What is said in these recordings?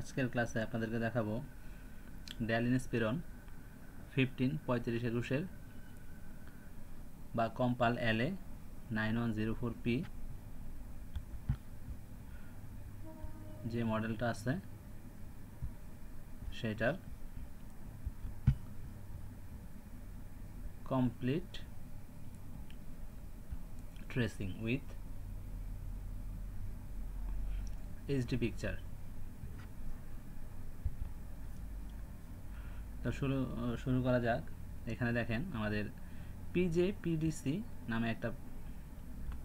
আজকের ক্লাসে আপনাদেরকে দেখাবো ড্যালিনস্পিরন 15-35-21 বা কম্পাল LA 9104P যে মডেলটা আছে সেটার complete tracing with HD picture. তো শুরু করা যাক। এখানে দেখেন আমাদের PJPDC নামে একটা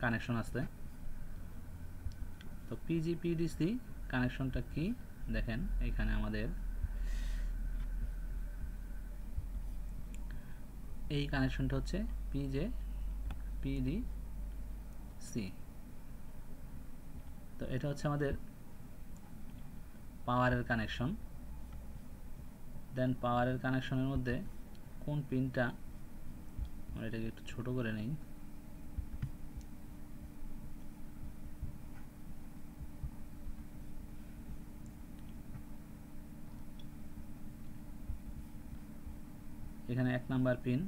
কানেকশন আছে। তো PJPDC কানেকশনটা কি দেখেন, এখানে আমাদের এই কানেকশনটা হচ্ছে PJPDC। তো এটা হচ্ছে আমাদের পাওয়ারের কানেকশন। দেন পাওয়ারের কানেকশনের মধ্যে কোন পিনটা, আমরা এটাকে একটু ছোট করে নেই। এখানে 1 নাম্বার পিন,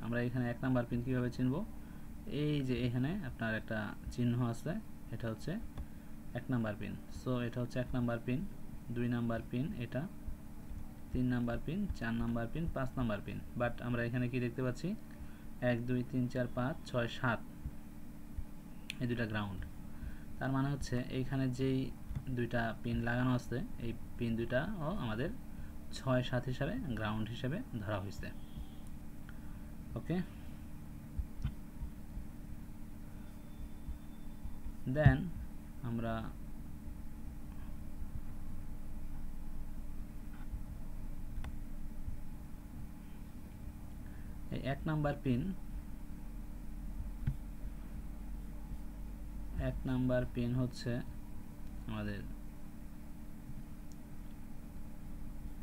আমরা এখানে 1 নাম্বার পিন কিভাবে চিনব? এই যে এখানে আপনার একটা চিহ্ন আছে, এটা হচ্ছে 1 নাম্বার পিন। সো এটা হচ্ছে 1 নাম্বার পিন, 2 নাম্বার পিন, এটা 3 number pin, 4 number pin, 5 number pin. But আমরা এখানে কি দেখতে পাচ্ছি? 1 2 3 4 5 6 7 এই দুইটা গ্রাউন্ড। তার মানে হচ্ছে এইখানে যেই দুইটা পিন লাগানো আছে এই পিন দুইটাও আমাদের 6 7 হিসাবে গ্রাউন্ড হিসাবে ধরা হয়েছে। ওকে, দেন আমরা এই 1 নাম্বার পিন, 1 নাম্বার পিন হচ্ছে আমাদের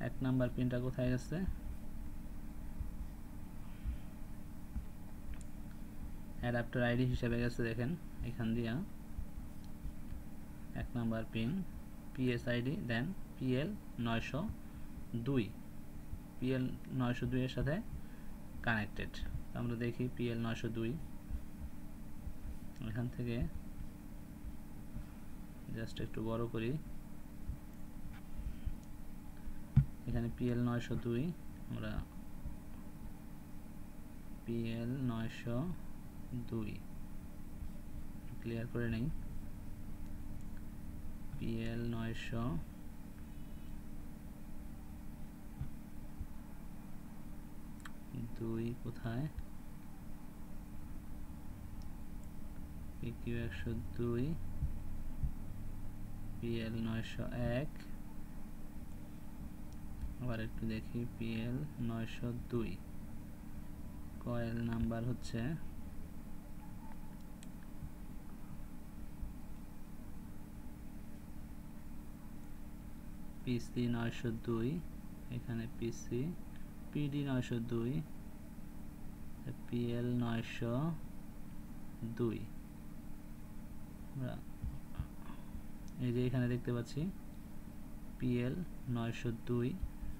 1 নাম্বার পিনটা কোথায় গেছে? অ্যাডাপ্টার আইডি হিসেবে গেছে, দেখেন এখান দিয়া 1 নাম্বার পিন PSID, দেন PL902, PL902 এর সাথে কানেক্টেড। আমরা দেখি PL902 এখান থেকে জাস্ট একটু বড় করি। এখানে PL902 আমরা PL902 ক্লিয়ার করে নেই। PL902 কোথায়? PQ102, PL901, আবার একটু দেখি PL902 কয়েল নাম্বার হচ্ছে PC902, এখানে PD902, PL902। এই যে এখানে দেখতে পাচ্ছি PL902,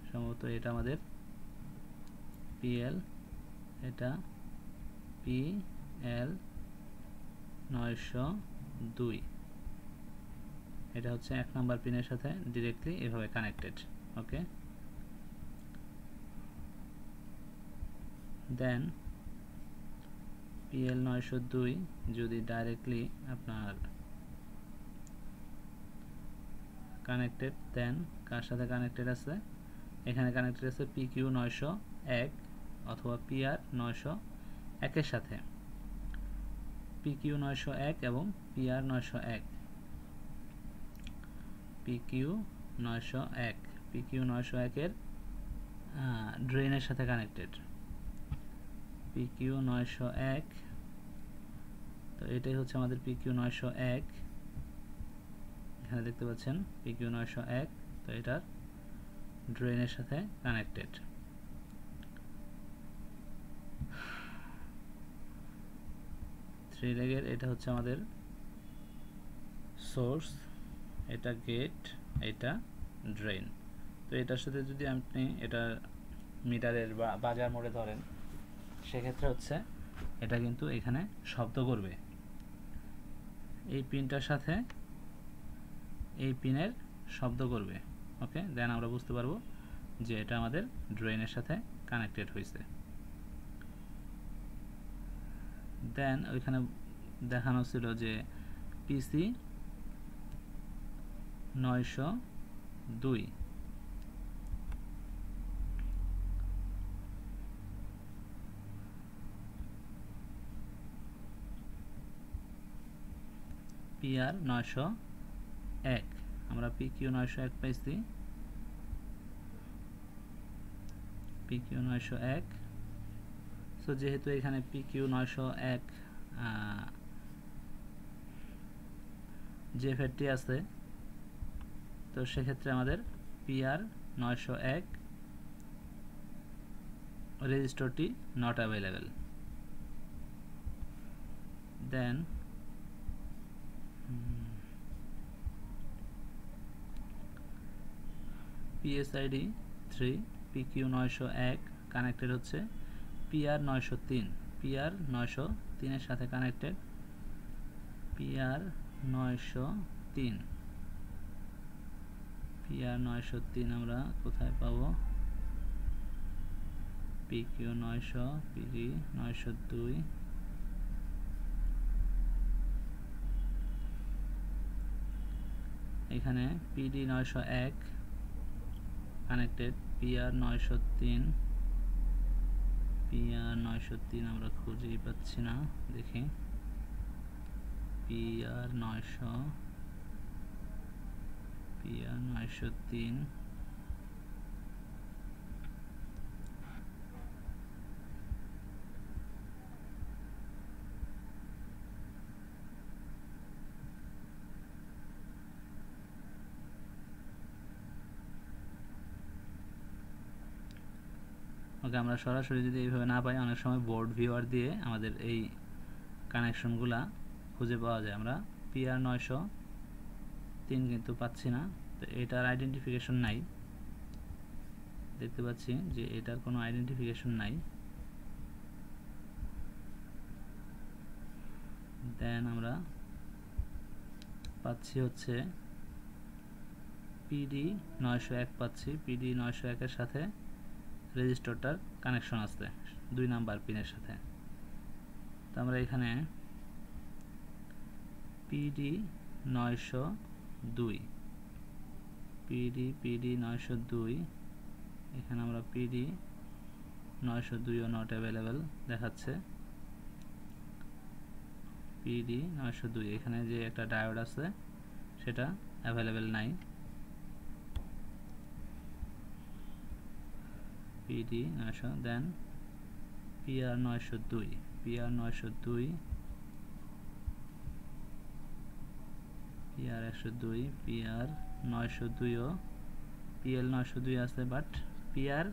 সম্ভবত এটা আমাদের PL, এটা PL902, এটা হচ্ছে 1 নাম্বার পিনের সাথে ডিরেক্টলি এভাবে কানেক্টেড। ওকে, দেন PL902 যদি ডাইরেক্টলি আপনার কানেক্টেড, দেন কার সাথে কানেক্টেড আছে? এখানে কানেক্টেড আছে PQ901 অথবা PR901 এর সাথে। PQ901 এবং PR901, PQ901 এর ড্রেনের সাথে কানেক্টেড। PQ901, তো এটাই হচ্ছে আমাদের PQ901, এখানে দেখতে পাচ্ছেন PQ901, তো এটার ড্রেনের সাথে কানেক্টেড। 3 লেগের এটা হচ্ছে আমাদের সোর্স, এটা গেট, এটা ড্রেন। তো এটার সাথে যদি আপনি এটা মিটারের বা বাজার মোড়ে ধরেন, সেক্ষেত্রে হচ্ছে এটা কিন্তু এখানে শব্দ করবে। এই পিনটার সাথে এই পিনের শব্দ করবে। ওকে, দেন আমরা বুঝতে পারবো যে এটা আমাদের ড্রেনের সাথে কানেক্টেড হয়েছে। দেন ওইখানে দেখানো ছিল যে পিসি 902, PR 901, আমরা PQ 901 পাইছি, PQ 901। সো যেহেতু এখানে PQ 901 যে ফেটটি আছে, তো সেক্ষেত্রে আমাদের PR 901 রেজিস্টারটি not available. Then PSID 3 PQ 901 connected হচ্ছে PR 903, PR 903 এর সাথে কানেক্টেড, PR 903, PR 903 আমরা কোথায় পাবো? PQ 900, PD 902, এখানে PD 901 কানেক্টেড, PR 903, PR 903 আমরা খুঁজেই পাচ্ছি না, দেখি PR 900, PR 903, ওকে। আমরা সরাসরি যদি এইভাবে না পাই, অনেক সময় বোর্ড ভিউয়ার দিয়ে আমাদের এই কানেকশনগুলা খুঁজে পাওয়া যায়। আমরা PR 903 কিন্তু পাচ্ছি না, তো এটার আইডেন্টিফিকেশন নাই, দেখতে পাচ্ছি যে এটার কোনো আইডেন্টিফিকেশন নাই। দেন আমরা পাচ্ছি হচ্ছে PD 901 পাচ্ছি, PD 901 এর সাথে রেজিস্টারটার কানেকশন আছে 2 নাম্বার পিনের সাথে। তো আমরা এখানে PD 902, PD 902, এখানে আমরা PD 902 ও নট অ্যাভেলেবেল দেখাচ্ছে। PD 902, এখানে যে একটা ডায়োড আছে সেটা অ্যাভেলেবেল নাই। PD 900, দেন PR 902, PR 902, PR 102, PR 902 ও PL 902 আছে, বাট PR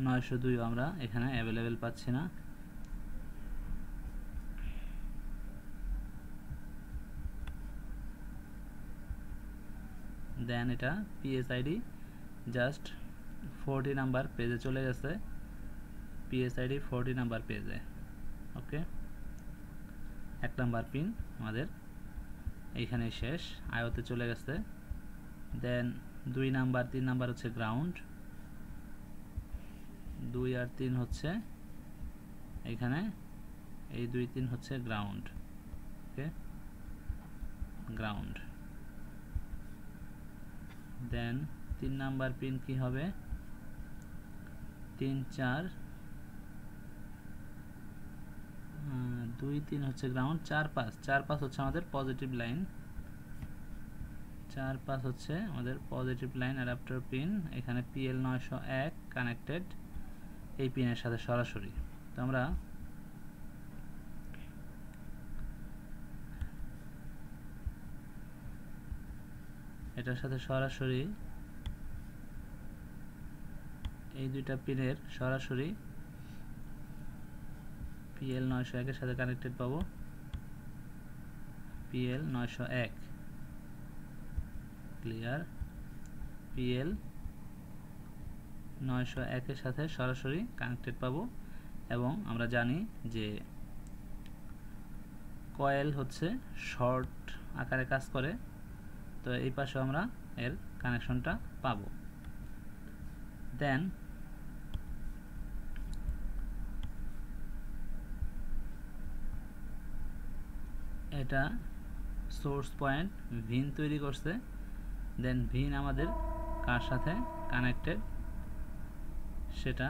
902 আমরা এখানে অ্যাভেলেবেল পাচ্ছি না। দেন এটা PSID জাস্ট 40 নাম্বার পেজে চলে গেছে, PSID 40 নাম্বার পেজে। ওকে, 1 নাম্বার পিন আমাদের এইখানে শেষ, আয়তে চলে গেছে। দেন 2 নাম্বার 3 নাম্বার হচ্ছে গ্রাউন্ড, 2 আর 3 হচ্ছে এখানে, এই 2 3 হচ্ছে গ্রাউন্ড। ওকে, গ্রাউন্ড। দেন 3 নাম্বার পিন কি হবে? 3 4, 2 3 হচ্ছে গ্রাউন্ড, 4 5, 4 5 হচ্ছে আমাদের পজিটিভ লাইন, 4 5 হচ্ছে আমাদের পজিটিভ লাইন অ্যাডাপ্টার পিন। এখানে PL 901 কানেক্টেড এই পিনের সাথে সরাসরি। তো আমরা এটার সাথে সরাসরি এই দুইটা পিনের সরাসরি PL 901 এর সাথে কানেক্টেড পাবো, PL 901 ক্লিয়ার। PL 901 এর সাথে সরাসরি কানেক্টেড পাবো এবং আমরা জানি যে কয়েল হচ্ছে শর্ট আকারে কাজ করে, তো এই পাশে আমরা এর কানেকশনটা পাবো। দেন এটা সোর্স পয়েন্ট ভিন তৈরি করছে, দেন ভিন আমাদের কার সাথে কানেক্টেড সেটা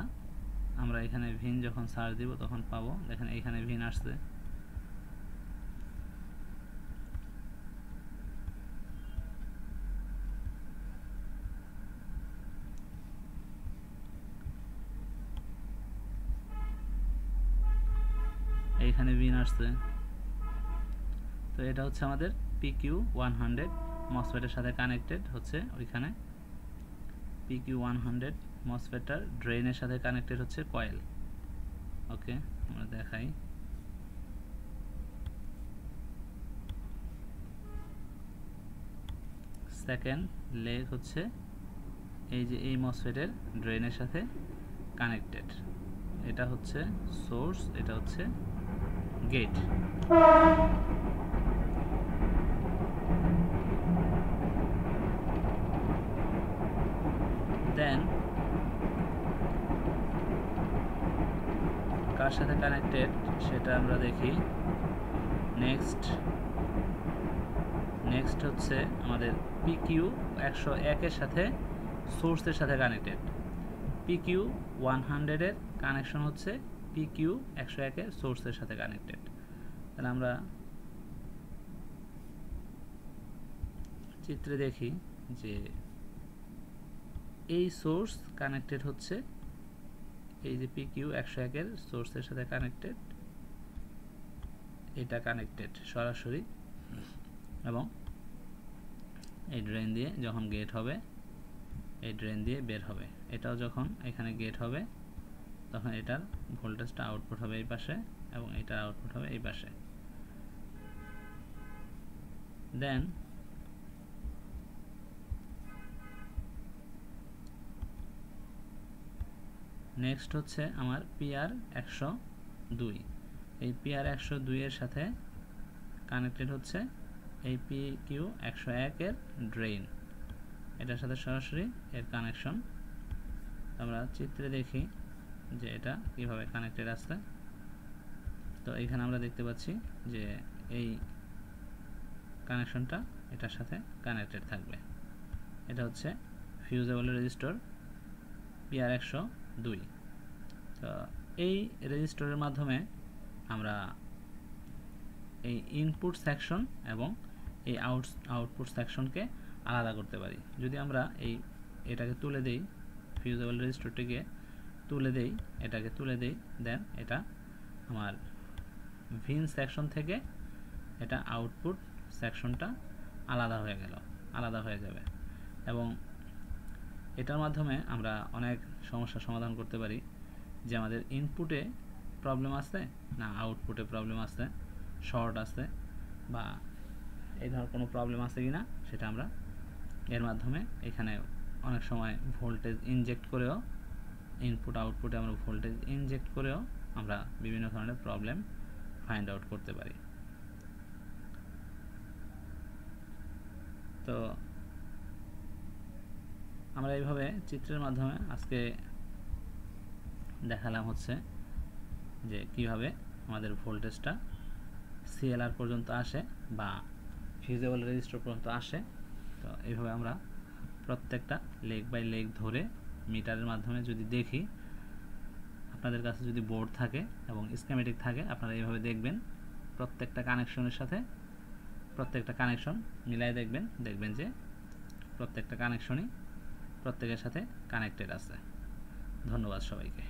আমরা এখানে ভিন যখন সার্চ দিব তখন পাবো। দেখেন এখানে ভিন আসছে, এইখানে ভিন আসছে। তো এটা হচ্ছে আমাদের PQ100 মসফেটের সাথে কানেক্টেড হচ্ছে ওইখানে। PQ100 মসফেটটার ড্রেনের সাথে কানেক্টেড হচ্ছে কয়েল। ওকে, আমরা দেখাই। সেকেন্ড লেগ হচ্ছে এই যে এই মসফেটের ড্রেনের সাথে কানেক্টেড। এটা হচ্ছে সোর্স, এটা হচ্ছে গেট। দেন কার সাথে কানেক্টেড সেটা আমরা দেখি। নেক্সট হচ্ছে আমাদের PQ101 এর সাথে সোর্সের সাথে কানেক্টেড। PQ100 এর কানেকশন হচ্ছে PQ101 এর সোর্সের সাথে কানেক্টেড। তাহলে আমরা চিত্রে দেখি যে এই সোর্স কানেক্টেড হচ্ছে এই যে PQ101 এর সোর্সের সাথে কানেক্টেড, এটা কানেক্টেড সরাসরি এবং এই ড্রেন দিয়ে যখন গেট হবে এই ড্রেন দিয়ে বের হবে। এটাও যখন এখানে গেট হবে তখন এটার ভোল্টেজটা আউটপুট হবে এই পাশে এবং এটার আউটপুট হবে এই পাশে। দেন নেক্সট হচ্ছে আমার PR102। এই PR102 এর সাথে কানেক্টেড হচ্ছে এই PQ101 এর ড্রেন, এটার সাথে সরাসরি এর কানেকশন। আমরা চিত্রে দেখি যে এটা কিভাবে কানেক্টেড আছে। তো এখানে আমরা দেখতে পাচ্ছি যে এই কানেকশনটা এটার সাথে কানেক্টেড থাকবে। এটা হচ্ছে ফিউজেবল রেজিস্টর PR102। তো এই রেজিস্টরের মাধ্যমে আমরা এই ইনপুট সেকশন এবং এই আউটপুট সেকশনকে আলাদা করতে পারি। যদি আমরা এটাকে তুলে দেই, ফিউজেবল রেজিস্টরটিকে এটাকে তুলে দেই, দেন এটা আমার ভিন সেকশন থেকে এটা আউটপুট সেকশনটা আলাদা হয়ে যাবে এবং এটার মাধ্যমে আমরা অনেক সমস্যার সমাধান করতে পারি যে আমাদের ইনপুটে প্রবলেম আছে না আউটপুটে প্রবলেম আছে, শর্ট আছে বা এই ধরনের কোনো প্রবলেম আছে কিনা সেটা আমরা এর মাধ্যমে এখানে অনেক সময় ভোল্টেজ ইনজেক্ট করেও ইনপুট আউটপুটে আমরা ভোল্টেজ ইনজেক্ট করেও আমরা বিভিন্ন ধরনের প্রবলেম ফাইন্ড আউট করতে পারি। তো আমরা এইভাবে চিত্রের মাধ্যমে আজকে দেখালাম হচ্ছে যে কিভাবে আমাদের ভোল্টেজটা CLR পর্যন্ত আসে বা ফিউজেবল রেজিস্টর পর্যন্ত আসে। তো এইভাবে আমরা প্রত্যেকটা লেগ বাই লেগ ধরে মিটারের মাধ্যমে যদি দেখি, আপনাদের কাছে যদি বোর্ড থাকে এবং স্কিমেটিক থাকে আপনারা এইভাবে দেখবেন, প্রত্যেকটা কানেকশনের সাথে প্রত্যেকটা কানেকশন মিলাই দেখবেন যে প্রত্যেকটা কানেকশনই প্রত্যেকের সাথে কানেক্টেড আছে। ধন্যবাদ সবাইকে।